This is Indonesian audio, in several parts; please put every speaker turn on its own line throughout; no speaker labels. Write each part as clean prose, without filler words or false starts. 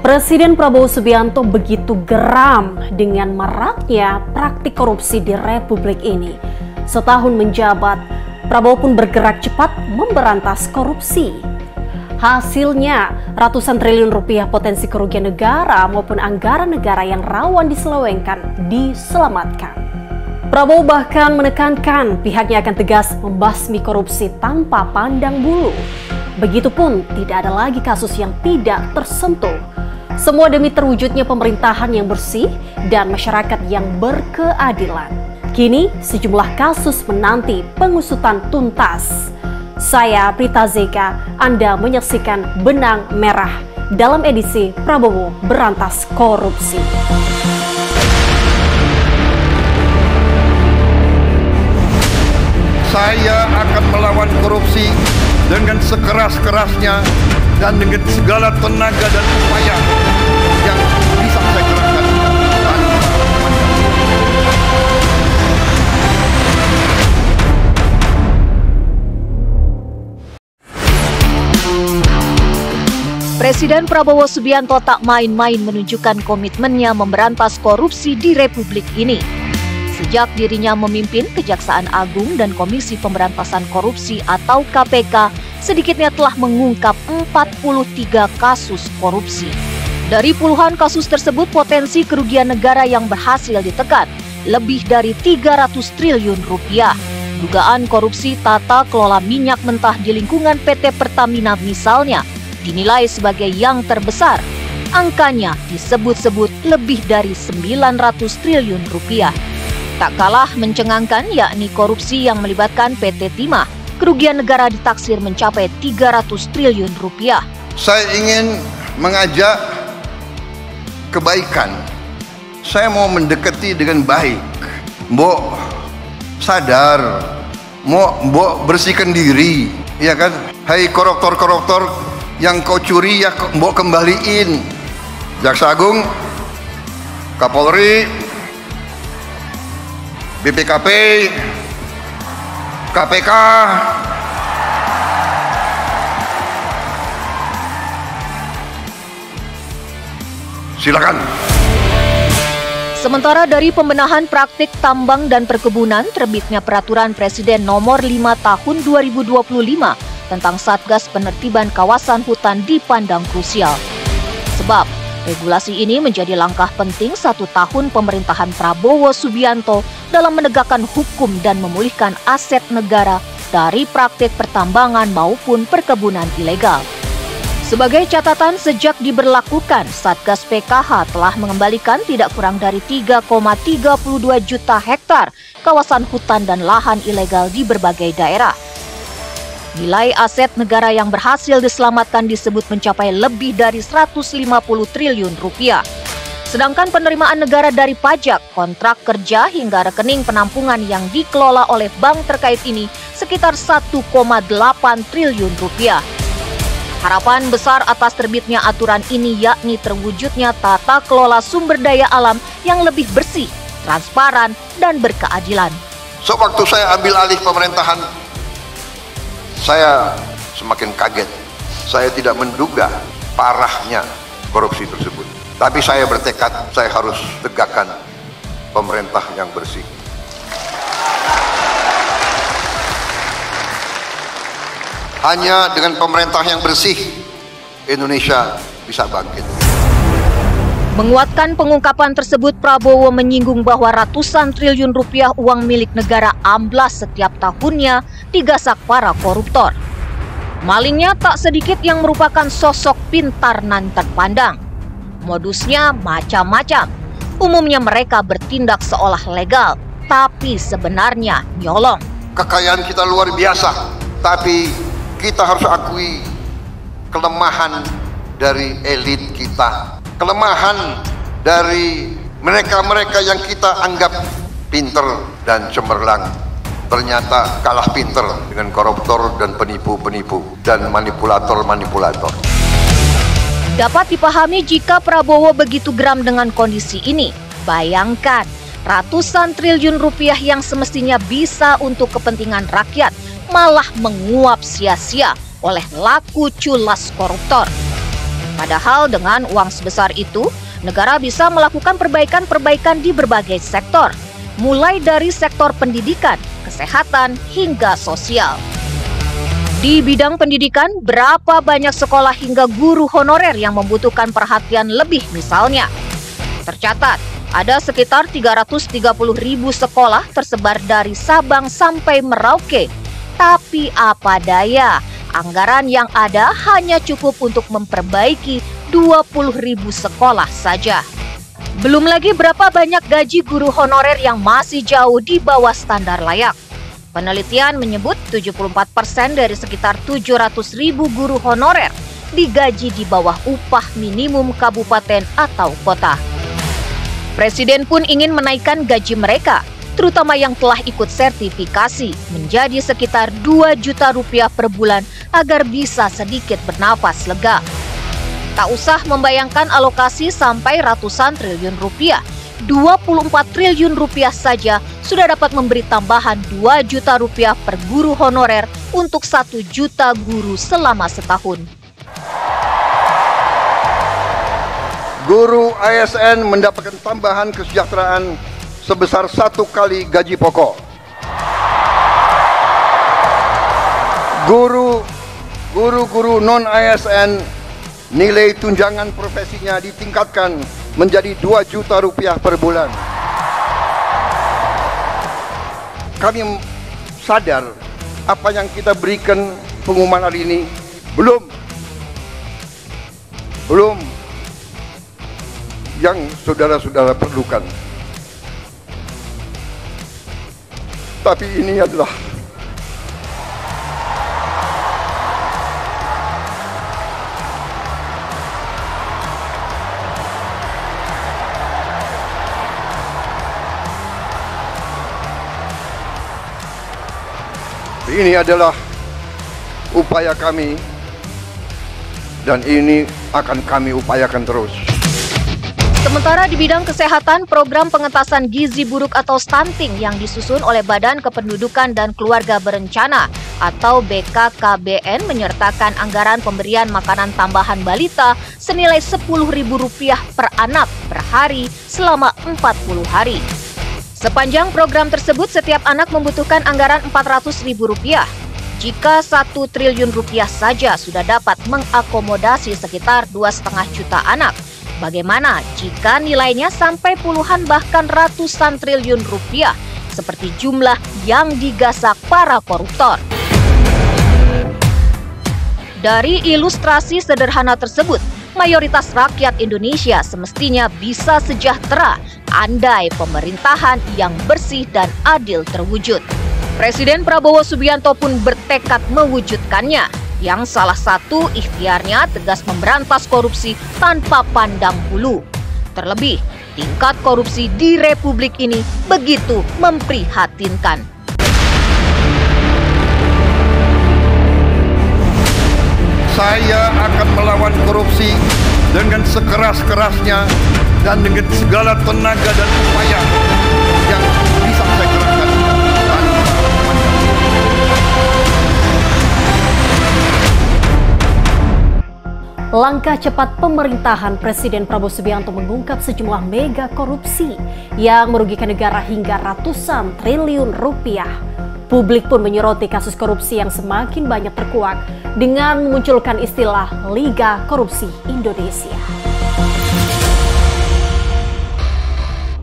Presiden Prabowo Subianto begitu geram dengan maraknya praktik korupsi di Republik ini. Setahun menjabat, Prabowo pun bergerak cepat memberantas korupsi. Hasilnya, ratusan triliun rupiah potensi kerugian negara maupun anggaran negara yang rawan diselewengkan diselamatkan. Prabowo bahkan menekankan pihaknya akan tegas membasmi korupsi tanpa pandang bulu. Begitupun tidak ada lagi kasus yang tidak tersentuh. Semua demi terwujudnya pemerintahan yang bersih dan masyarakat yang berkeadilan. Kini sejumlah kasus menanti pengusutan tuntas. Saya Prita Zeka, Anda menyaksikan Benang Merah dalam edisi Prabowo Berantas Korupsi.
Saya akan melawan korupsi dengan sekeras-kerasnya dan dengan segala tenaga dan upaya yang bisa saya kerahkan.
Presiden Prabowo Subianto tak main-main menunjukkan komitmennya memberantas korupsi di Republik ini. Sejak dirinya memimpin Kejaksaan Agung dan Komisi Pemberantasan Korupsi atau KPK, sedikitnya telah mengungkap 43 kasus korupsi. Dari puluhan kasus tersebut, potensi kerugian negara yang berhasil ditekan lebih dari 300 triliun rupiah. Dugaan korupsi tata kelola minyak mentah di lingkungan PT Pertamina misalnya dinilai sebagai yang terbesar. Angkanya disebut-sebut lebih dari 900 triliun rupiah. Tak kalah mencengangkan yakni korupsi yang melibatkan PT Timah. Kerugian negara ditaksir mencapai 300 triliun rupiah.
Saya ingin mengajak kebaikan. Saya mau mendekati dengan baik. Mbok sadar, mbok bersihkan diri, ya kan? Hai koruptor-koruptor yang kau curi ya mbok kembaliin. Jaksa Agung, Kapolri, BPKP, KPK, silakan.
Sementara dari pembenahan praktik tambang dan perkebunan, terbitnya Peraturan Presiden Nomor 5 Tahun 2025 tentang Satgas Penertiban Kawasan Hutan dipandang krusial. Sebab regulasi ini menjadi langkah penting 1 tahun pemerintahan Prabowo Subianto dalam menegakkan hukum dan memulihkan aset negara dari praktik pertambangan maupun perkebunan ilegal. Sebagai catatan, sejak diberlakukan, Satgas PKH telah mengembalikan tidak kurang dari 3,32 juta hektar kawasan hutan dan lahan ilegal di berbagai daerah. Nilai aset negara yang berhasil diselamatkan disebut mencapai lebih dari 150 triliun rupiah. Sedangkan penerimaan negara dari pajak, kontrak kerja hingga rekening penampungan yang dikelola oleh bank terkait ini sekitar 1,8 triliun rupiah. Harapan besar atas terbitnya aturan ini yakni terwujudnya tata kelola sumber daya alam yang lebih bersih, transparan, dan berkeadilan.
Sewaktu saya ambil alih pemerintahan, saya semakin kaget. Saya tidak menduga parahnya korupsi tersebut. Tapi saya bertekad, saya harus tegakkan pemerintah yang bersih. Hanya dengan pemerintah yang bersih, Indonesia bisa bangkit.
Menguatkan pengungkapan tersebut, Prabowo menyinggung bahwa ratusan triliun rupiah uang milik negara amblas setiap tahunnya digasak para koruptor. Malingnya tak sedikit yang merupakan sosok pintar nan terpandang. Modusnya macam-macam. Umumnya mereka bertindak seolah legal, tapi sebenarnya nyolong.
Kekayaan kita luar biasa, tapi kita harus akui kelemahan dari elit kita. Kelemahan dari mereka-mereka yang kita anggap pinter dan cemerlang. Ternyata kalah pinter dengan koruptor dan penipu-penipu dan manipulator-manipulator.
Dapat dipahami jika Prabowo begitu geram dengan kondisi ini. Bayangkan, ratusan triliun rupiah yang semestinya bisa untuk kepentingan rakyat malah menguap sia-sia oleh laku culas koruptor. Padahal dengan uang sebesar itu, negara bisa melakukan perbaikan-perbaikan di berbagai sektor, mulai dari sektor pendidikan, kesehatan, hingga sosial. Di bidang pendidikan, berapa banyak sekolah hingga guru honorer yang membutuhkan perhatian lebih misalnya? Tercatat, ada sekitar 330.000 sekolah tersebar dari Sabang sampai Merauke. Tapi apa daya, anggaran yang ada hanya cukup untuk memperbaiki 20.000 sekolah saja. Belum lagi berapa banyak gaji guru honorer yang masih jauh di bawah standar layak. Penelitian menyebut 74% dari sekitar 700.000 guru honorer digaji di bawah upah minimum kabupaten atau kota. Presiden pun ingin menaikkan gaji mereka, terutama yang telah ikut sertifikasi, menjadi sekitar 2 juta rupiah per bulan agar bisa sedikit bernafas lega. Tak usah membayangkan alokasi sampai ratusan triliun rupiah. 24 triliun rupiah saja sudah dapat memberi tambahan 2 juta rupiah per guru honorer untuk 1 juta guru selama setahun.
Guru ASN mendapatkan tambahan kesejahteraan sebesar 1 kali gaji pokok. Guru non-ASN nilai tunjangan profesinya ditingkatkan menjadi 2 juta rupiah per bulan. Kami sadar apa yang kita berikan pengumuman hari ini belum yang saudara-saudara perlukan. Tapi ini adalah upaya kami dan ini akan kami upayakan terus.
Sementara di bidang kesehatan, program pengentasan gizi buruk atau stunting yang disusun oleh Badan Kependudukan dan Keluarga Berencana atau BKKBN menyertakan anggaran pemberian makanan tambahan balita senilai Rp10.000 per anak per hari selama 40 hari. Sepanjang program tersebut, setiap anak membutuhkan anggaran Rp400.000. Jika 1 triliun rupiah saja sudah dapat mengakomodasi sekitar 2,5 juta anak, bagaimana jika nilainya sampai puluhan bahkan ratusan triliun rupiah, seperti jumlah yang digasak para koruptor? Dari ilustrasi sederhana tersebut, mayoritas rakyat Indonesia semestinya bisa sejahtera andai pemerintahan yang bersih dan adil terwujud. Presiden Prabowo Subianto pun bertekad mewujudkannya, yang salah satu ikhtiarnya tegas memberantas korupsi tanpa pandang bulu. Terlebih, tingkat korupsi di Republik ini begitu memprihatinkan.
Saya akan melawan korupsi dengan sekeras-kerasnya dan dengan segala tenaga dan upaya yang bisa saya kerahkan.
Langkah cepat pemerintahan Presiden Prabowo Subianto mengungkap sejumlah mega korupsi yang merugikan negara hingga ratusan triliun rupiah. Publik pun menyoroti kasus korupsi yang semakin banyak terkuak dengan memunculkan istilah Liga Korupsi Indonesia.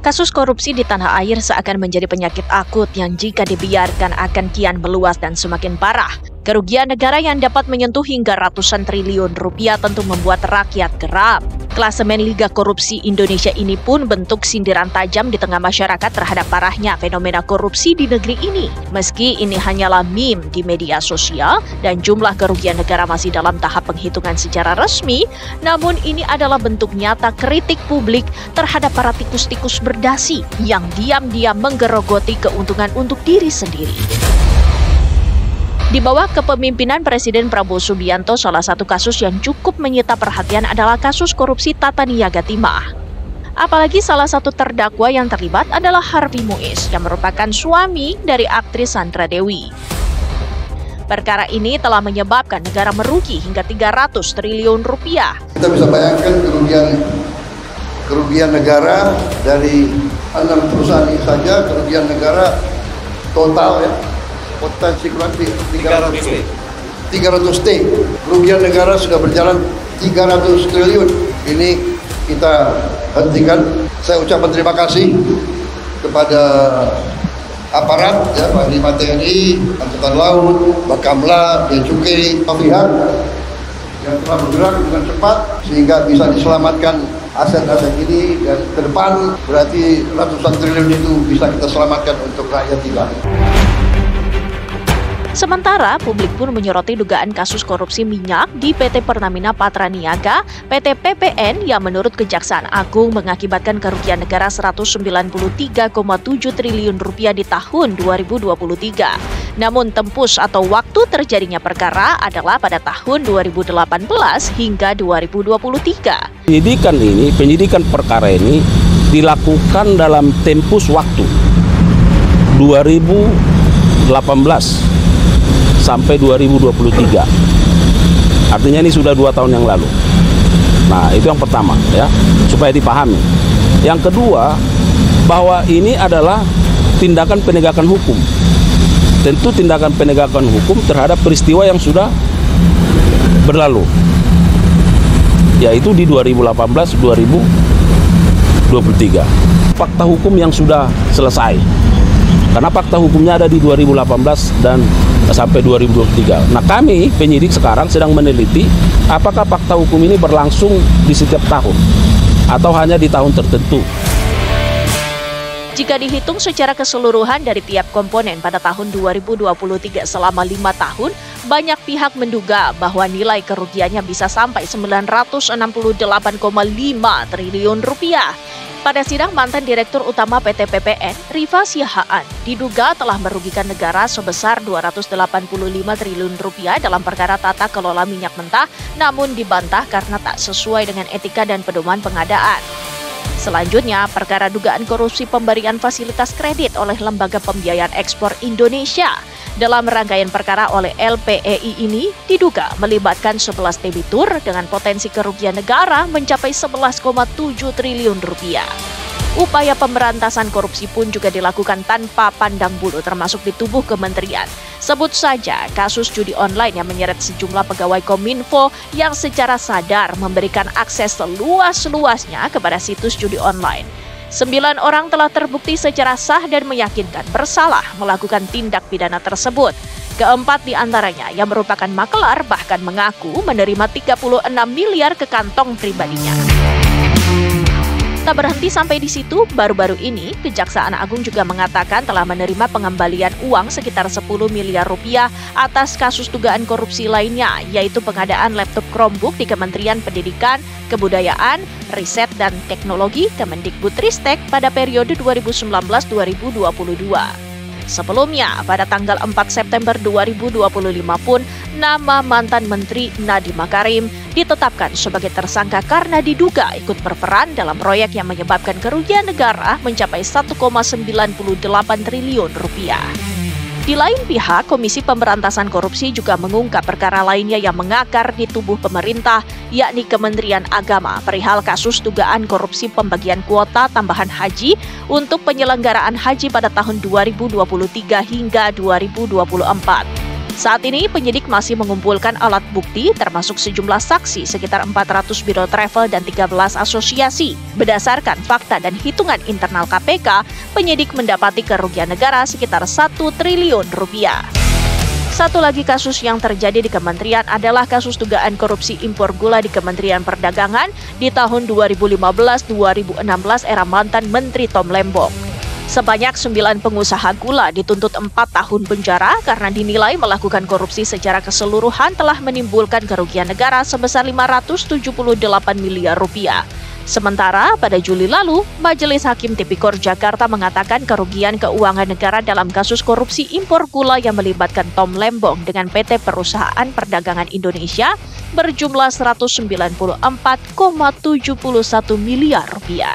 Kasus korupsi di tanah air seakan menjadi penyakit akut yang jika dibiarkan akan kian meluas dan semakin parah. Kerugian negara yang dapat menyentuh hingga ratusan triliun rupiah tentu membuat rakyat geram. Klasemen Liga Korupsi Indonesia ini pun bentuk sindiran tajam di tengah masyarakat terhadap parahnya fenomena korupsi di negeri ini. Meski ini hanyalah meme di media sosial dan jumlah kerugian negara masih dalam tahap penghitungan secara resmi, namun ini adalah bentuk nyata kritik publik terhadap para tikus-tikus berdasi yang diam-diam menggerogoti keuntungan untuk diri sendiri. Di bawah kepemimpinan Presiden Prabowo Subianto, salah satu kasus yang cukup menyita perhatian adalah kasus korupsi Tata Niaga Timah. Apalagi salah satu terdakwa yang terlibat adalah Harvey Muiz yang merupakan suami dari aktris Sandra Dewi. Perkara ini telah menyebabkan negara merugi hingga 300 triliun rupiah.
Kita bisa bayangkan kerugian negara dari 6 perusahaan ini saja, kerugian negara total ya, potensi kurang 300 T. Kerugian negara sudah berjalan 300 triliun. Ini kita hentikan. Saya ucapkan terima kasih kepada aparat, ya, Panglima TNI, Angkatan Laut, Bakamla, Bea Cukai, pihak yang telah bergerak dengan cepat sehingga bisa diselamatkan aset-aset ini, dan ke depan berarti ratusan triliun itu bisa kita selamatkan untuk rakyat kita.
Sementara, publik pun menyoroti dugaan kasus korupsi minyak di PT Pertamina Patraniaga, PT PPN yang menurut Kejaksaan Agung mengakibatkan kerugian negara 193,7 triliun rupiah di tahun 2023. Namun tembus atau waktu terjadinya perkara adalah pada tahun 2018 hingga 2023.
Penyidikan perkara ini dilakukan dalam tempus waktu 2018 sampai 2023. Artinya ini sudah 2 tahun yang lalu. Nah, itu yang pertama ya, supaya dipahami. Yang kedua, bahwa ini adalah tindakan penegakan hukum. Tentu tindakan penegakan hukum terhadap peristiwa yang sudah berlalu, yaitu di 2018-2023. Fakta hukum yang sudah selesai. Karena fakta hukumnya ada di 2018 dan sampai 2023. Nah, kami penyidik sekarang sedang meneliti apakah fakta hukum ini berlangsung di setiap tahun atau hanya di tahun tertentu.
Jika dihitung secara keseluruhan dari tiap komponen pada tahun 2023 selama 5 tahun, banyak pihak menduga bahwa nilai kerugiannya bisa sampai 968,5 triliun rupiah. Pada sidang, mantan Direktur Utama PT PPN, Rifa Siahaan, diduga telah merugikan negara sebesar 285 triliun rupiah dalam perkara tata kelola minyak mentah, namun dibantah karena tak sesuai dengan etika dan pedoman pengadaan. Selanjutnya, perkara dugaan korupsi pemberian fasilitas kredit oleh Lembaga Pembiayaan Ekspor Indonesia. Dalam rangkaian perkara oleh LPEI ini diduga melibatkan 11 debitur dengan potensi kerugian negara mencapai 11,7 triliun rupiah. Upaya pemberantasan korupsi pun juga dilakukan tanpa pandang bulu termasuk di tubuh kementerian. Sebut saja kasus judi online yang menyeret sejumlah pegawai Kominfo yang secara sadar memberikan akses seluas-luasnya kepada situs judi online. 9 orang telah terbukti secara sah dan meyakinkan bersalah melakukan tindak pidana tersebut. Keempat di antaranya yang merupakan makelar bahkan mengaku menerima 36 miliar ke kantong pribadinya. Tak berhenti sampai di situ, baru-baru ini Kejaksaan Agung juga mengatakan telah menerima pengembalian uang sekitar 10 miliar rupiah atas kasus dugaan korupsi lainnya, yaitu pengadaan laptop Chromebook di Kementerian Pendidikan, Kebudayaan, Riset dan Teknologi Kemendikbudristek pada periode 2019-2022. Sebelumnya, pada tanggal 4 September 2025 pun, nama mantan Menteri Nadiem Makarim ditetapkan sebagai tersangka karena diduga ikut berperan dalam proyek yang menyebabkan kerugian negara mencapai 1,98 triliun rupiah. Di lain pihak, Komisi Pemberantasan Korupsi juga mengungkap perkara lainnya yang mengakar di tubuh pemerintah, yakni Kementerian Agama perihal kasus dugaan korupsi pembagian kuota tambahan haji untuk penyelenggaraan haji pada tahun 2023 hingga 2024. Saat ini penyidik masih mengumpulkan alat bukti termasuk sejumlah saksi sekitar 400 biro travel dan 13 asosiasi. Berdasarkan fakta dan hitungan internal KPK, penyidik mendapati kerugian negara sekitar 1 triliun rupiah. Satu lagi kasus yang terjadi di kementerian adalah kasus dugaan korupsi impor gula di Kementerian Perdagangan di tahun 2015-2016 era mantan Menteri Tom Lembong. Sebanyak 9 pengusaha gula dituntut 4 tahun penjara karena dinilai melakukan korupsi secara keseluruhan telah menimbulkan kerugian negara sebesar 578 miliar rupiah. Sementara pada Juli lalu, Majelis Hakim Tipikor Jakarta mengatakan kerugian keuangan negara dalam kasus korupsi impor gula yang melibatkan Tom Lembong dengan PT Perusahaan Perdagangan Indonesia berjumlah 194,71 miliar rupiah.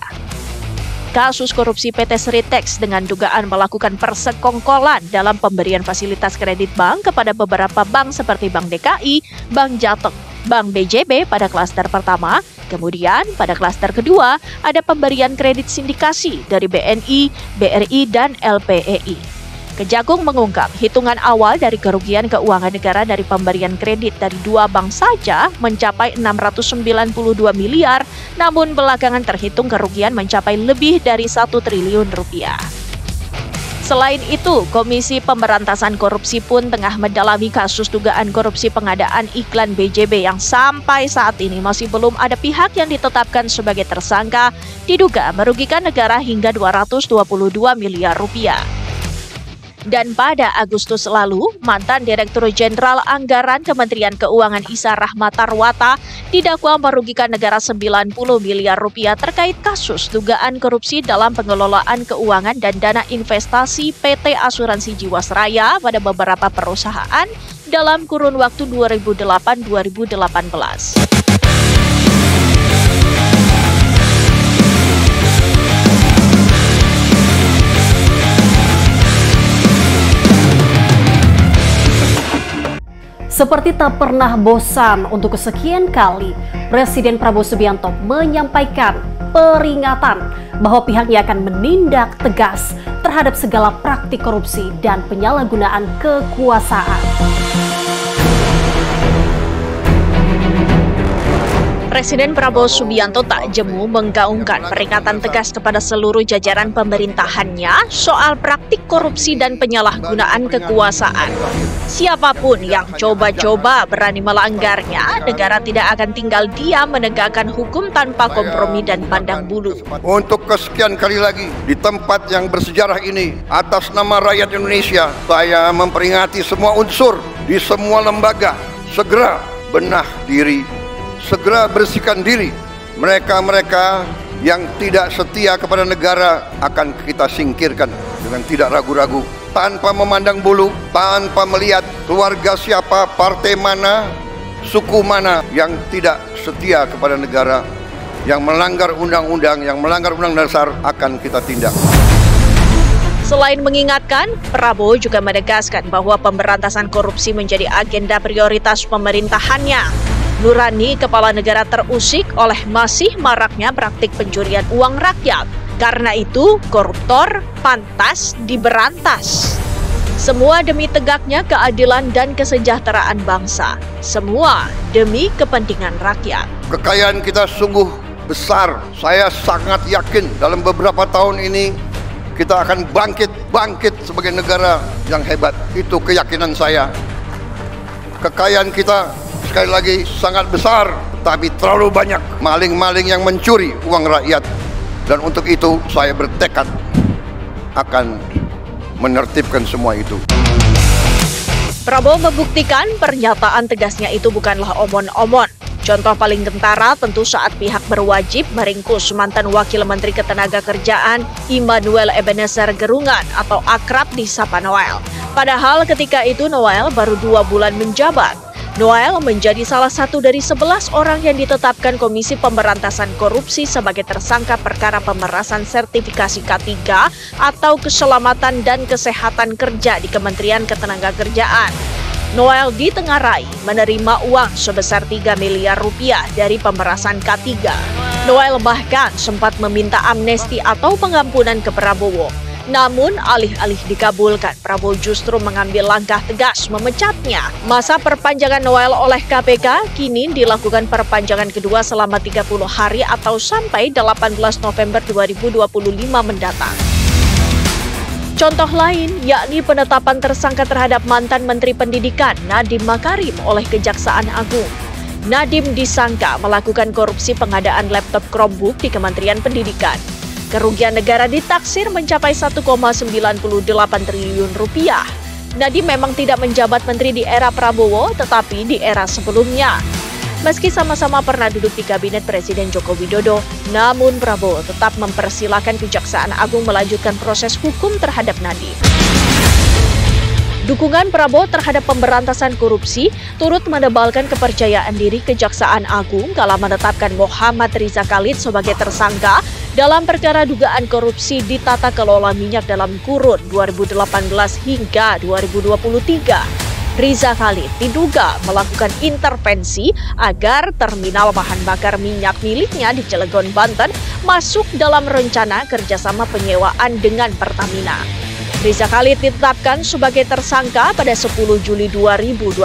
kasus korupsi PT Sritex dengan dugaan melakukan persekongkolan dalam pemberian fasilitas kredit bank kepada beberapa bank seperti Bank DKI, Bank Jateng, Bank BJB pada klaster pertama. Kemudian pada klaster kedua ada pemberian kredit sindikasi dari BNI, BRI, dan LPEI. Kejagung mengungkap hitungan awal dari kerugian keuangan negara dari pemberian kredit dari dua bank saja mencapai 692 miliar, namun belakangan terhitung kerugian mencapai lebih dari 1 triliun rupiah. Selain itu, Komisi Pemberantasan Korupsi pun tengah mendalami kasus dugaan korupsi pengadaan iklan BJB yang sampai saat ini masih belum ada pihak yang ditetapkan sebagai tersangka, diduga merugikan negara hingga 222 miliar rupiah. Dan pada Agustus lalu, mantan Direktur Jenderal Anggaran Kementerian Keuangan Isa Rahmatarwata didakwa merugikan negara 90 miliar rupiah terkait kasus dugaan korupsi dalam pengelolaan keuangan dan dana investasi PT Asuransi Jiwasraya pada beberapa perusahaan dalam kurun waktu 2008-2018.
Seperti tak pernah bosan untuk kesekian kali, Presiden Prabowo Subianto menyampaikan peringatan bahwa pihaknya akan menindak tegas terhadap segala praktik korupsi dan penyalahgunaan kekuasaan.
Presiden Prabowo Subianto tak jemu menggaungkan peringatan tegas kepada seluruh jajaran pemerintahannya soal praktik korupsi dan penyalahgunaan kekuasaan. Siapapun yang coba-coba berani melanggarnya, negara tidak akan tinggal diam menegakkan hukum tanpa kompromi dan pandang bulu.
Untuk kesekian kali lagi di tempat yang bersejarah ini, atas nama rakyat Indonesia, saya memperingati semua unsur di semua lembaga, segera benah diri, segera bersihkan diri. Mereka-mereka yang tidak setia kepada negara akan kita singkirkan dengan tidak ragu-ragu, tanpa memandang bulu, tanpa melihat keluarga siapa, partai mana, suku mana yang tidak setia kepada negara, yang melanggar undang-undang, yang melanggar undang dasar akan kita tindak.
Selain mengingatkan, Prabowo juga menegaskan bahwa pemberantasan korupsi menjadi agenda prioritas pemerintahannya. Nurani kepala negara terusik oleh masih maraknya praktik pencurian uang rakyat. Karena itu, koruptor pantas diberantas. Semua demi tegaknya keadilan dan kesejahteraan bangsa. Semua demi kepentingan rakyat.
Kekayaan kita sungguh besar. Saya sangat yakin dalam beberapa tahun ini kita akan bangkit sebagai negara yang hebat. Itu keyakinan saya. Kekayaan kita sekali lagi sangat besar, tapi terlalu banyak maling-maling yang mencuri uang rakyat. Dan untuk itu saya bertekad akan menertibkan semua itu.
Prabowo membuktikan pernyataan tegasnya itu bukanlah omon-omon. Contoh paling kentara tentu saat pihak berwajib meringkus mantan Wakil Menteri Ketenagakerjaan Immanuel Ebenezer Gerungan atau akrab disapa Noel. Padahal ketika itu Noel baru 2 bulan menjabat. Noel menjadi salah satu dari 11 orang yang ditetapkan Komisi Pemberantasan Korupsi sebagai tersangka perkara pemerasan sertifikasi K3 atau keselamatan dan kesehatan kerja di Kementerian Ketenagakerjaan. Noel ditengarai menerima uang sebesar 3 miliar rupiah dari pemerasan K3. Noel bahkan sempat meminta amnesti atau pengampunan ke Prabowo. Namun alih-alih dikabulkan, Prabowo justru mengambil langkah tegas memecatnya. Masa perpanjangan Noel oleh KPK kini dilakukan perpanjangan kedua selama 30 hari atau sampai 18 November 2025 mendatang. Contoh lain yakni penetapan tersangka terhadap mantan Menteri Pendidikan Nadiem Makarim oleh Kejaksaan Agung. Nadiem disangka melakukan korupsi pengadaan laptop Chromebook di Kementerian Pendidikan. Kerugian negara ditaksir mencapai 1,98 triliun rupiah. Nadiem memang tidak menjabat menteri di era Prabowo, tetapi di era sebelumnya. Meski sama-sama pernah duduk di kabinet Presiden Joko Widodo, namun Prabowo tetap mempersilahkan Kejaksaan Agung melanjutkan proses hukum terhadap Nadiem. Dukungan Prabowo terhadap pemberantasan korupsi turut menebalkan kepercayaan diri Kejaksaan Agung kala menetapkan Muhammad Riza Khalid sebagai tersangka dalam perkara dugaan korupsi di tata kelola minyak dalam kurun 2018 hingga 2023. Riza Khalid diduga melakukan intervensi agar terminal bahan bakar minyak miliknya di Cilegon, Banten masuk dalam rencana kerjasama penyewaan dengan Pertamina. Riza Khalid ditetapkan sebagai tersangka pada 10 Juli 2025.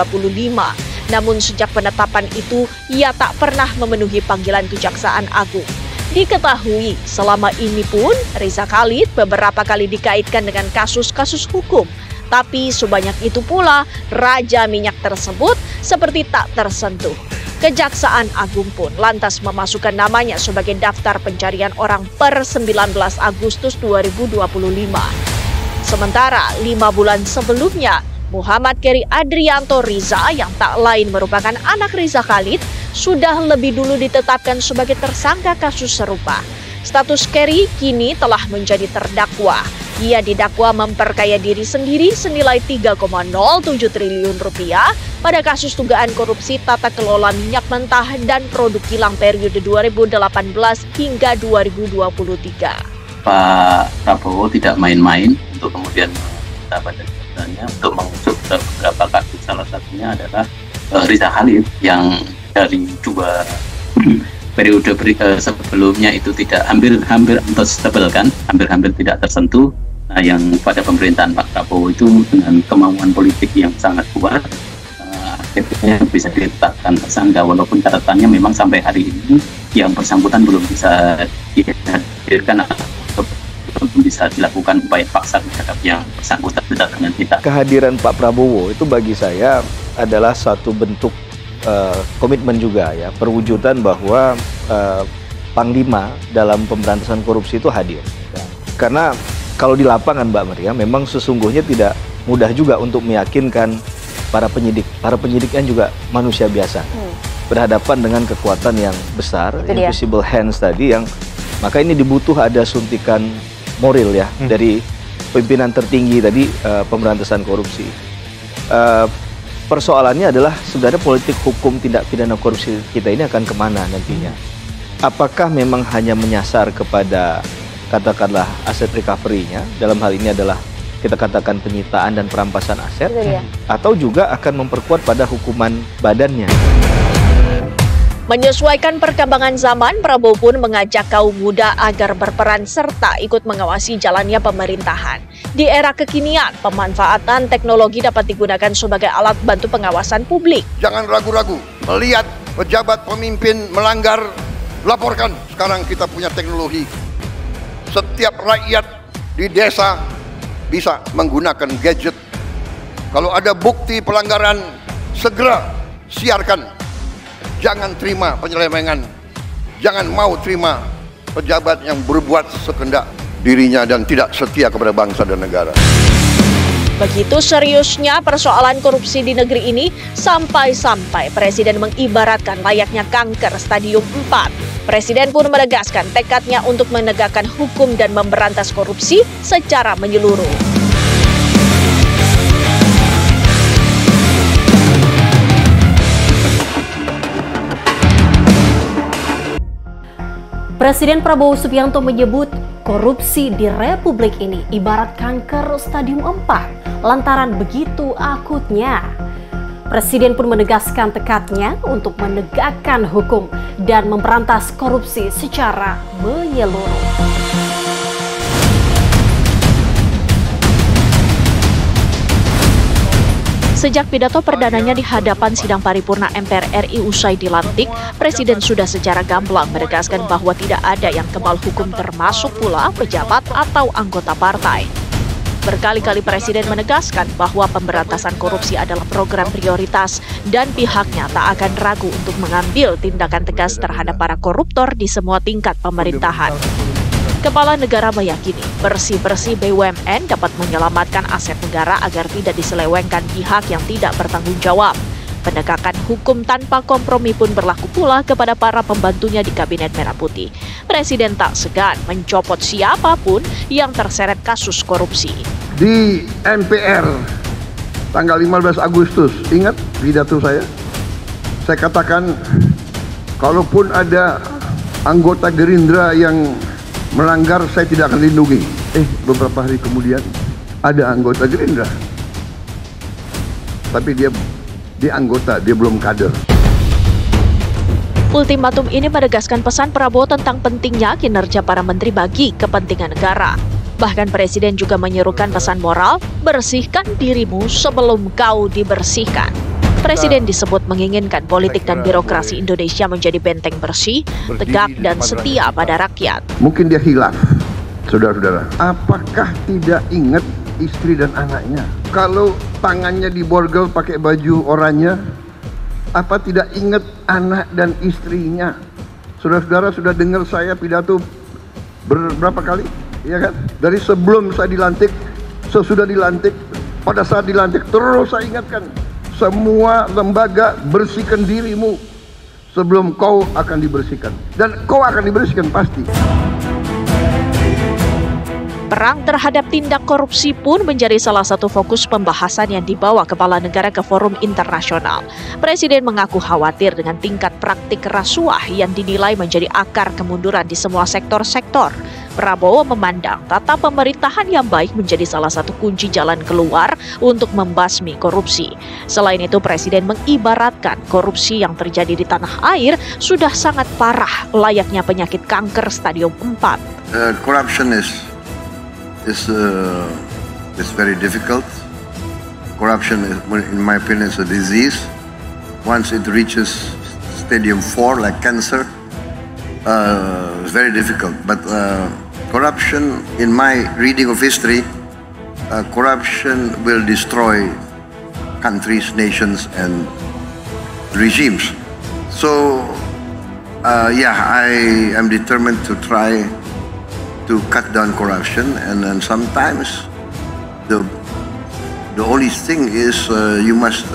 Namun sejak penetapan itu, ia tak pernah memenuhi panggilan Kejaksaan Agung. Diketahui selama ini pun Riza Khalid beberapa kali dikaitkan dengan kasus-kasus hukum. Tapi sebanyak itu pula raja minyak tersebut seperti tak tersentuh. Kejaksaan Agung pun lantas memasukkan namanya sebagai daftar pencarian orang per 19 Agustus 2025. Sementara 5 bulan sebelumnya, Muhammad Keri Adrianto Riza yang tak lain merupakan anak Riza Khalid sudah lebih dulu ditetapkan sebagai tersangka kasus serupa. Status Keri kini telah menjadi terdakwa. Ia didakwa memperkaya diri sendiri senilai 3,07 triliun rupiah pada kasus dugaan korupsi tata kelola minyak mentah dan produk kilang periode 2018 hingga 2023.
Pak Prabowo tidak main-main untuk kemudian pada jabatannya untuk mengusut beberapa kasus, salah satunya adalah Riza Khalid yang dari 2 periode sebelumnya itu tidak hampir untouchable kan, hampir tidak tersentuh. Nah, yang pada pemerintahan Pak Prabowo itu dengan kemauan politik yang sangat kuat, akhirnya bisa ditetapkan tersangka, walaupun catatannya memang sampai hari ini yang bersangkutan belum bisa dihadirkan atau belum bisa dilakukan upaya paksa terhadap yang bersangkutan dengan kita.
Kehadiran Pak Prabowo itu bagi saya adalah satu bentuk komitmen juga ya, perwujudan bahwa Panglima dalam pemberantasan korupsi itu hadir. Ya. Karena kalau di lapangan Mbak Maria, memang sesungguhnya tidak mudah juga untuk meyakinkan para penyidik. Para penyidiknya juga manusia biasa, berhadapan dengan kekuatan yang besar, invisible hands tadi, yang maka ini ada suntikan moral ya dari pimpinan tertinggi tadi pemberantasan korupsi. Persoalannya adalah sebenarnya politik hukum tindak pidana korupsi kita ini akan kemana nantinya? Apakah memang hanya menyasar kepada katakanlah aset recovery-nya, dalam hal ini adalah kita katakan penyitaan dan perampasan aset, atau juga akan memperkuat pada hukuman badannya.
Menyesuaikan perkembangan zaman, Prabowo pun mengajak kaum muda agar berperan serta ikut mengawasi jalannya pemerintahan. Di era kekinian, pemanfaatan teknologi dapat digunakan sebagai alat bantu pengawasan publik.
Jangan ragu-ragu melihat pejabat pemimpin melanggar, laporkan. Sekarang kita punya teknologi. Setiap rakyat di desa bisa menggunakan gadget. Kalau ada bukti pelanggaran, segera siarkan. Jangan terima penyelewengan. Jangan mau terima pejabat yang berbuat sekendak dirinya dan tidak setia kepada bangsa dan negara.
Begitu seriusnya persoalan korupsi di negeri ini, sampai-sampai Presiden mengibaratkan layaknya kanker stadium 4. Presiden pun menegaskan tekadnya untuk menegakkan hukum dan memberantas korupsi secara menyeluruh.
Presiden Prabowo Subianto menyebut korupsi di Republik ini ibarat kanker stadium 4 lantaran begitu akutnya. Presiden pun menegaskan tekadnya untuk menegakkan hukum dan memberantas korupsi secara menyeluruh.
Sejak pidato perdananya di hadapan sidang paripurna MPR RI usai dilantik, Presiden sudah secara gamblang menegaskan bahwa tidak ada yang kebal hukum termasuk pula pejabat atau anggota partai. Berkali-kali Presiden menegaskan bahwa pemberantasan korupsi adalah program prioritas dan pihaknya tak akan ragu untuk mengambil tindakan tegas terhadap para koruptor di semua tingkat pemerintahan. Kepala negara meyakini bersih-bersih BUMN dapat menyelamatkan aset negara agar tidak diselewengkan pihak yang tidak bertanggung jawab. Penegakan hukum tanpa kompromi pun berlaku pula kepada para pembantunya di Kabinet Merah Putih. Presiden tak segan mencopot siapapun yang terseret kasus korupsi.
Di MPR tanggal 15 Agustus, ingat pidato saya? Saya katakan, kalaupun ada anggota Gerindra yang melanggar saya tidak akan lindungi. Beberapa hari kemudian ada anggota Gerindra, tapi dia anggota, dia belum kader.
Ultimatum ini menegaskan pesan Prabowo tentang pentingnya kinerja para menteri bagi kepentingan negara. Bahkan Presiden juga menyerukan pesan moral, bersihkan dirimu sebelum kau dibersihkan. Presiden disebut menginginkan politik dan birokrasi Indonesia menjadi benteng bersih, tegak dan setia pada rakyat.
Mungkin dia hilaf, saudara-saudara. Apakah tidak ingat istri dan anaknya? Kalau tangannya diborgol pakai baju oranye, apa tidak ingat anak dan istrinya? Saudara-saudara sudah dengar saya pidato berapa kali? Ya kan? Dari sebelum saya dilantik, sesudah dilantik, pada saat dilantik, terus saya ingatkan. Semua lembaga, bersihkan dirimu sebelum kau akan dibersihkan. Dan kau akan dibersihkan pasti.
Perang terhadap tindak korupsi pun menjadi salah satu fokus pembahasan yang dibawa kepala negara ke forum internasional. Presiden mengaku khawatir dengan tingkat praktik rasuah yang dinilai menjadi akar kemunduran di semua sektor-sektor. Prabowo memandang tata pemerintahan yang baik menjadi salah satu kunci jalan keluar untuk membasmi korupsi. Selain itu, Presiden mengibaratkan korupsi yang terjadi di tanah air sudah sangat parah, layaknya penyakit kanker stadium 4.
Corruption is very difficult. Corruption, in my opinion, is a disease. Once it reaches stadium 4, like cancer, it's very difficult. But corruption, in my reading of history, corruption will destroy countries, nations, and regimes. So, I am determined to try to cut down corruption, and then sometimes the only thing is you must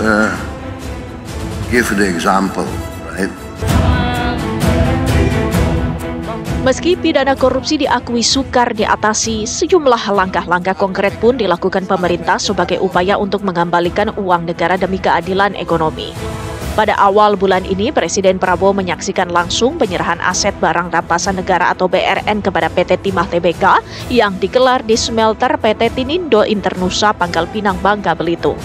give the example, right?
Meski pidana korupsi diakui sukar diatasi, sejumlah langkah-langkah konkret pun dilakukan pemerintah sebagai upaya untuk mengembalikan uang negara demi keadilan ekonomi. Pada awal bulan ini, Presiden Prabowo menyaksikan langsung penyerahan aset barang rampasan negara atau BRN kepada PT Timah Tbk yang digelar di smelter PT Tinindo Internusa Pangkal Pinang, Bangka Belitung.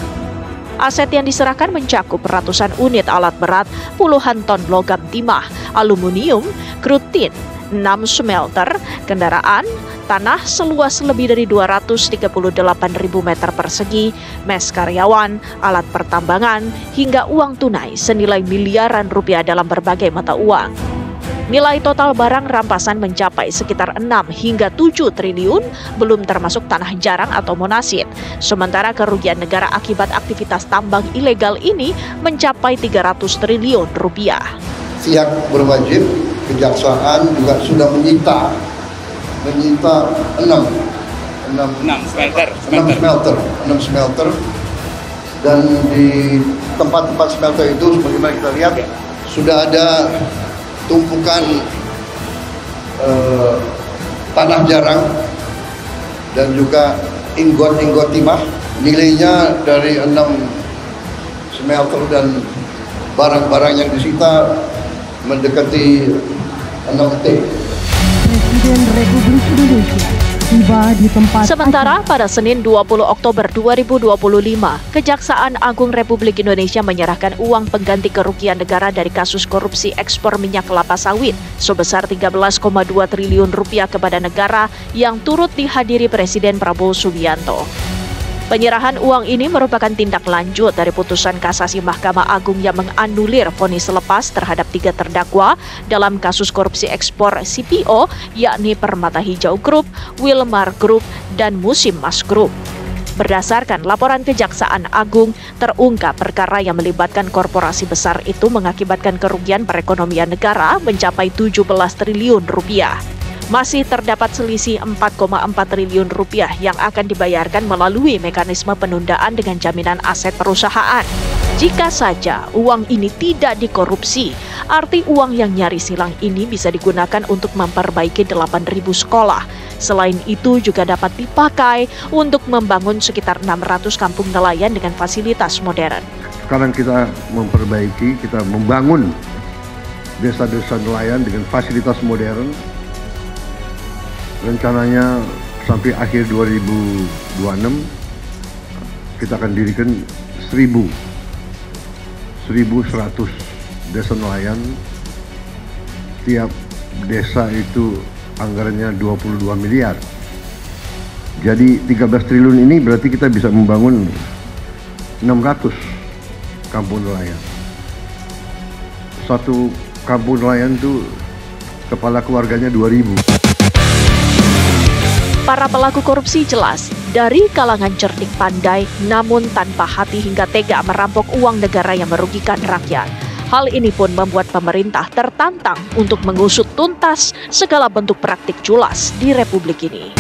Aset yang diserahkan mencakup ratusan unit alat berat, puluhan ton logam timah, aluminium, crude tin, 6 smelter, kendaraan, tanah seluas lebih dari 238.000 meter persegi, mes karyawan, alat pertambangan, hingga uang tunai senilai miliaran rupiah dalam berbagai mata uang. Nilai total barang rampasan mencapai sekitar 6 hingga 7 triliun, belum termasuk tanah jarang atau monasid. Sementara kerugian negara akibat aktivitas tambang ilegal ini mencapai 300 triliun rupiah.
Pihak berwajib, kejaksaan juga sudah menyita 6 smelter, dan di tempat-tempat smelter itu sebagaimana kita lihat sudah ada tumpukan tanah jarang dan juga ingot-ingot timah, nilainya dari 6 smelter dan barang-barang yang disita mendekati 6 T.
Presiden Republik Indonesia tiba di tempat.
Sementara pada Senin 20 Oktober 2025, Kejaksaan Agung Republik Indonesia menyerahkan uang pengganti kerugian negara dari kasus korupsi ekspor minyak kelapa sawit sebesar 13,2 triliun rupiah kepada negara yang turut dihadiri Presiden Prabowo Subianto. Penyerahan uang ini merupakan tindak lanjut dari putusan kasasi Mahkamah Agung yang menganulir vonis lepas terhadap 3 terdakwa dalam kasus korupsi ekspor CPO, yakni Permata Hijau Group, Wilmar Group, dan Musim Mas Group. Berdasarkan laporan Kejaksaan Agung, terungkap perkara yang melibatkan korporasi besar itu mengakibatkan kerugian perekonomian negara mencapai 17 triliun rupiah. Masih terdapat selisih 4,4 triliun rupiah yang akan dibayarkan melalui mekanisme penundaan dengan jaminan aset perusahaan. Jika saja uang ini tidak dikorupsi, arti uang yang nyaris hilang ini bisa digunakan untuk memperbaiki 8.000 sekolah. Selain itu juga dapat dipakai untuk membangun sekitar 600 kampung nelayan dengan fasilitas modern.
Sekarang kita memperbaiki, kita membangun desa-desa nelayan dengan fasilitas modern. rencananya sampai akhir 2026 kita akan dirikan 1.100 desa nelayan. Tiap desa itu anggarannya 22 miliar. Jadi 13 triliun ini berarti kita bisa membangun 600 kampung nelayan. Satu kampung nelayan itu kepala keluarganya 2.000.
Para pelaku korupsi jelas dari kalangan cerdik pandai, namun tanpa hati hingga tega merampok uang negara yang merugikan rakyat. Hal ini pun membuat pemerintah tertantang untuk mengusut tuntas segala bentuk praktik culas di Republik ini.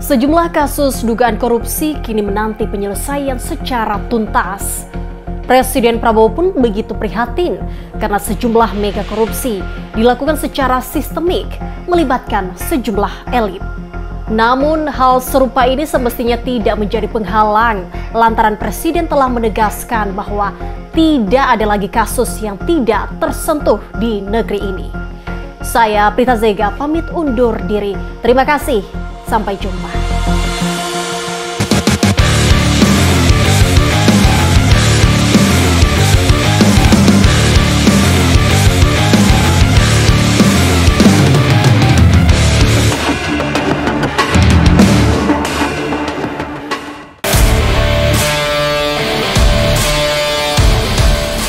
Sejumlah kasus dugaan korupsi kini menanti penyelesaian secara tuntas. Presiden Prabowo pun begitu prihatin karena sejumlah mega korupsi dilakukan secara sistemik melibatkan sejumlah elit. Namun hal serupa ini semestinya tidak menjadi penghalang lantaran Presiden telah menegaskan bahwa tidak ada lagi kasus yang tidak tersentuh di negeri ini. Saya Prita Zega pamit undur diri. Terima kasih. Sampai jumpa.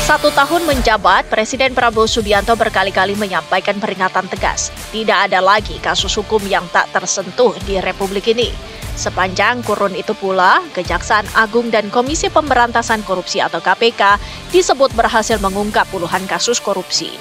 Satu tahun menjabat, Presiden Prabowo Subianto berkali-kali menyampaikan peringatan tegas. Tidak ada lagi kasus hukum yang tak tersentuh di Republik ini. Sepanjang kurun itu pula, Kejaksaan Agung dan Komisi Pemberantasan Korupsi atau KPK disebut berhasil mengungkap puluhan kasus korupsi.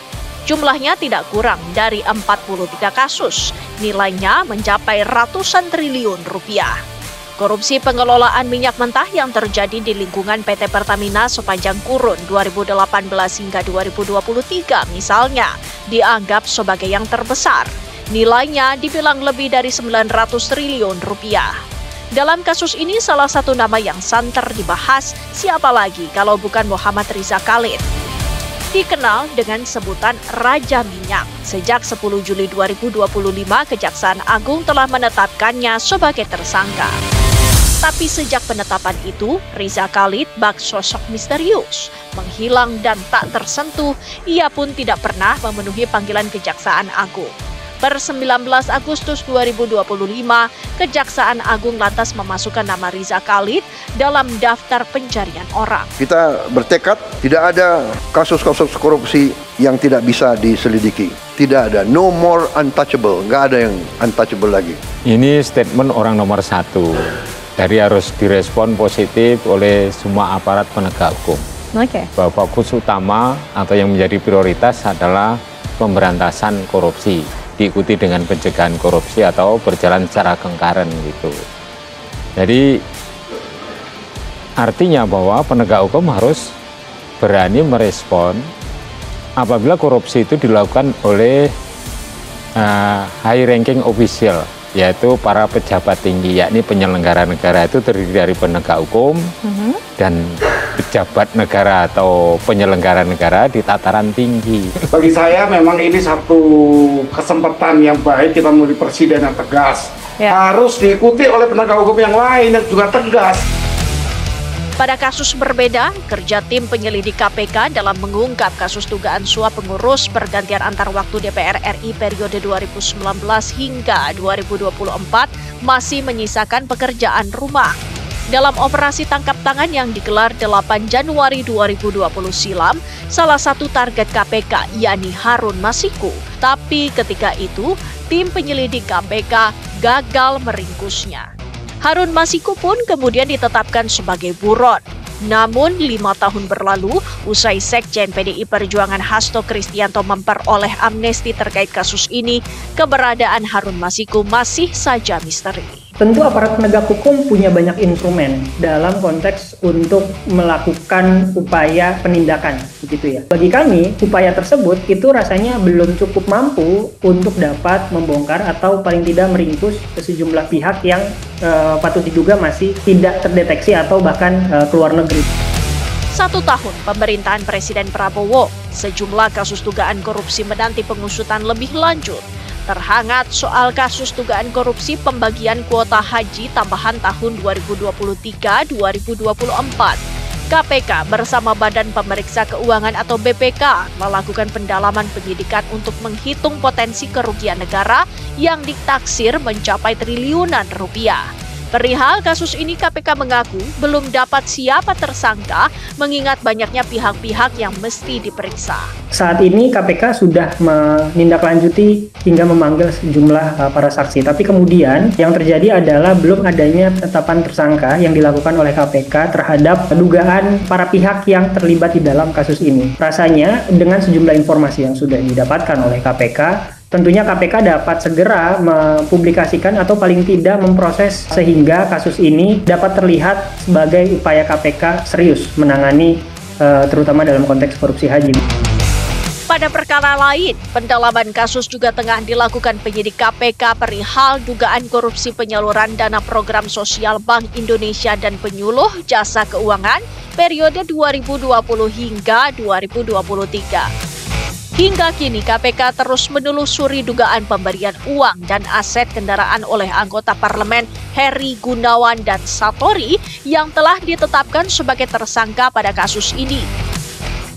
Jumlahnya tidak kurang dari 43 kasus, nilainya mencapai ratusan triliun rupiah. Korupsi pengelolaan minyak mentah yang terjadi di lingkungan PT Pertamina sepanjang kurun 2018 hingga 2023 misalnya, dianggap sebagai yang terbesar. Nilainya dibilang lebih dari 900 triliun rupiah. Dalam kasus ini salah satu nama yang santer dibahas, siapa lagi kalau bukan Muhammad Riza Khalid. Dikenal dengan sebutan Raja Minyak. Sejak 10 Juli 2025, Kejaksaan Agung telah menetapkannya sebagai tersangka. Tapi sejak penetapan itu, Riza Khalid bak sosok misterius, menghilang dan tak tersentuh. Ia pun tidak pernah memenuhi panggilan Kejaksaan Agung. Per 19 Agustus 2025, Kejaksaan Agung lantas memasukkan nama Riza Khalid dalam daftar pencarian orang.
Kita bertekad tidak ada kasus-kasus korupsi yang tidak bisa diselidiki. Tidak ada, no more untouchable, nggak ada yang untouchable lagi.
Ini statement orang nomor satu. Jadi harus direspon positif oleh semua aparat penegak hukum. Bahwa fokus utama atau yang menjadi prioritas adalah pemberantasan korupsi, diikuti dengan pencegahan korupsi atau berjalan secara concurrent gitu. Jadi artinya bahwa penegak hukum harus berani merespon apabila korupsi itu dilakukan oleh high ranking official, yaitu para pejabat tinggi, yakni penyelenggara negara itu terdiri dari penegak hukum dan pejabat negara atau penyelenggara negara di tataran tinggi.
Bagi saya memang ini satu kesempatan yang baik kita memilih presiden yang tegas. Harus diikuti oleh penegak hukum yang lain yang juga tegas.
Pada kasus berbeda, kerja tim penyelidik KPK dalam mengungkap kasus dugaan suap pengurus pergantian antar waktu DPR RI periode 2019 hingga 2024 masih menyisakan pekerjaan rumah. Dalam operasi tangkap tangan yang digelar 8 Januari 2020 silam, salah satu target KPK yakni Harun Masiku. Tapi ketika itu, tim penyelidik KPK gagal meringkusnya. Harun Masiku pun kemudian ditetapkan sebagai buron. Namun 5 tahun berlalu, usai Sekjen PDI Perjuangan Hasto Kristianto memperoleh amnesti terkait kasus ini, keberadaan Harun Masiku masih saja misteri.
Tentu aparat penegak hukum punya banyak instrumen dalam konteks untuk melakukan upaya penindakan, begitu ya. Bagi kami, upaya tersebut itu rasanya belum cukup mampu untuk dapat membongkar atau paling tidak meringkus sejumlah pihak yang patut diduga masih tidak terdeteksi atau bahkan keluar negeri.
1 tahun pemerintahan Presiden Prabowo, sejumlah kasus dugaan korupsi menanti pengusutan lebih lanjut. Terhangat soal kasus dugaan korupsi pembagian kuota haji tambahan tahun 2023-2024. KPK bersama Badan Pemeriksa Keuangan atau BPK melakukan pendalaman penyidikan untuk menghitung potensi kerugian negara yang ditaksir mencapai triliunan rupiah. Perihal kasus ini, KPK mengaku belum dapat siapa tersangka mengingat banyaknya pihak-pihak yang mesti diperiksa.
Saat ini KPK sudah menindaklanjuti hingga memanggil sejumlah para saksi. Tapi kemudian yang terjadi adalah belum adanya penetapan tersangka yang dilakukan oleh KPK terhadap dugaan para pihak yang terlibat di dalam kasus ini. Rasanya dengan sejumlah informasi yang sudah didapatkan oleh KPK, tentunya KPK dapat segera mempublikasikan atau paling tidak memproses sehingga kasus ini dapat terlihat sebagai upaya KPK serius menangani terutama dalam konteks korupsi haji.
Pada perkara lain, pendalaman kasus juga tengah dilakukan penyidik KPK perihal dugaan korupsi penyaluran dana program sosial Bank Indonesia dan penyuluh jasa keuangan periode 2020 hingga 2023. Hingga kini KPK terus menelusuri dugaan pemberian uang dan aset kendaraan oleh anggota parlemen Heri Gunawan dan Satori yang telah ditetapkan sebagai tersangka pada kasus ini.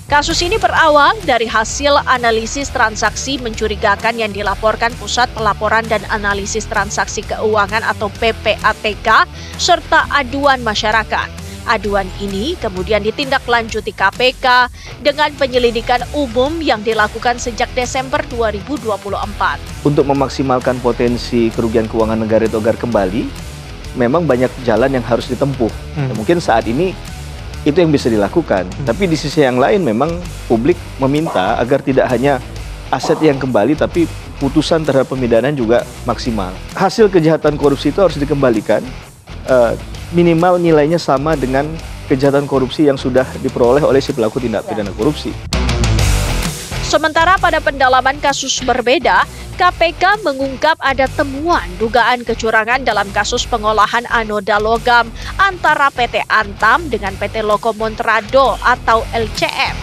Kasus ini berawal dari hasil analisis transaksi mencurigakan yang dilaporkan Pusat Pelaporan dan Analisis Transaksi Keuangan atau PPATK serta aduan masyarakat. Aduan ini kemudian ditindaklanjuti KPK dengan penyelidikan umum yang dilakukan sejak Desember 2024.
Untuk memaksimalkan potensi kerugian keuangan negara itu agar kembali, memang banyak jalan yang harus ditempuh. Ya, mungkin saat ini itu yang bisa dilakukan. Tapi di sisi yang lain memang publik meminta agar tidak hanya aset yang kembali, tapi putusan terhadap pemidanaan juga maksimal. Hasil kejahatan korupsi itu harus dikembalikan. Minimal nilainya sama dengan kejahatan korupsi yang sudah diperoleh oleh si pelaku tindak pidana korupsi.
Sementara pada pendalaman kasus berbeda, KPK mengungkap ada temuan dugaan kecurangan dalam kasus pengolahan anoda logam antara PT Antam dengan PT Loko Montrado atau LCM.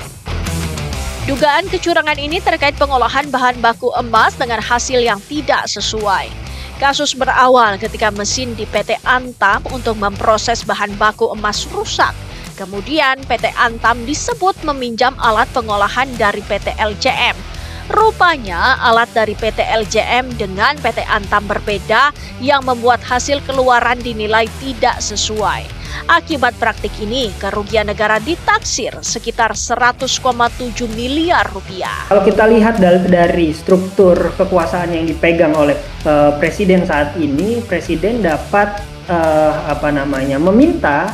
Dugaan kecurangan ini terkait pengolahan bahan baku emas dengan hasil yang tidak sesuai. Kasus berawal ketika mesin di PT Antam untuk memproses bahan baku emas rusak. Kemudian PT Antam disebut meminjam alat pengolahan dari PT LCM. Rupanya alat dari PT LCM dengan PT Antam berbeda yang membuat hasil keluaran dinilai tidak sesuai. Akibat praktik ini, kerugian negara ditaksir sekitar 100,7 miliar rupiah.
Kalau kita lihat dari struktur kekuasaan yang dipegang oleh Presiden saat ini, Presiden dapat meminta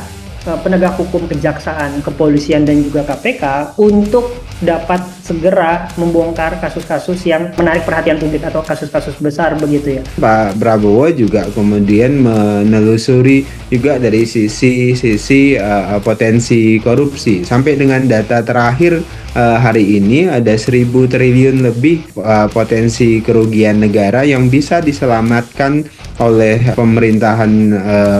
penegak hukum kejaksaan, kepolisian dan juga KPK untuk dapat segera membongkar kasus-kasus yang menarik perhatian publik atau kasus-kasus besar begitu ya.
Pak Prabowo juga kemudian menelusuri juga dari sisi potensi korupsi. Sampai dengan data terakhir hari ini ada 1.000 triliun lebih potensi kerugian negara yang bisa diselamatkan oleh pemerintahan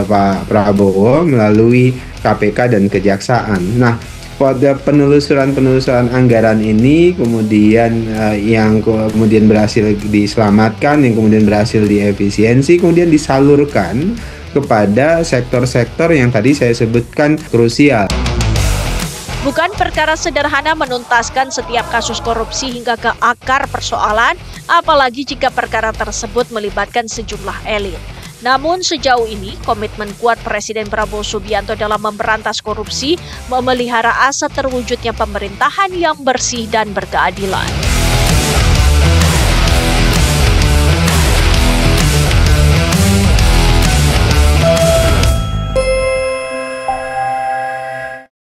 Pak Prabowo melalui KPK dan Kejaksaan. Nah, pada penelusuran anggaran ini kemudian yang kemudian berhasil diselamatkan, yang kemudian berhasil diefisiensi, kemudian disalurkan kepada sektor-sektor yang tadi saya sebutkan krusial.
Bukan perkara sederhana menuntaskan setiap kasus korupsi hingga ke akar persoalan, apalagi jika perkara tersebut melibatkan sejumlah elit. Namun sejauh ini, komitmen kuat Presiden Prabowo Subianto dalam memberantas korupsi memelihara asa terwujudnya pemerintahan yang bersih dan berkeadilan.